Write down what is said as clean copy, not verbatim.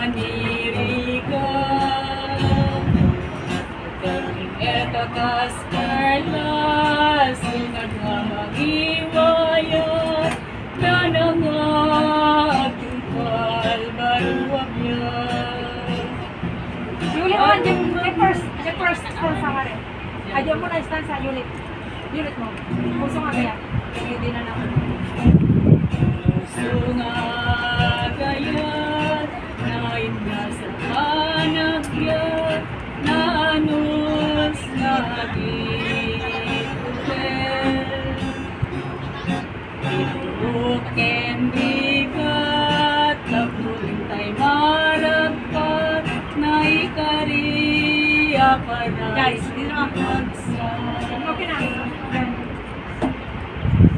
manirika eta kaskarlas nagmamagiwayat na nangatupal baruwagya. Unit mo, first sa nga rin. Adyan mo na stand sa unit. Unit mo. Puso nga kaya. Hindi na naman. Puso nga kaya na inasa hanagyan na anos nagitulen. Inuken bigat nagbulintay maragpat na ikariya para Guys, dito na.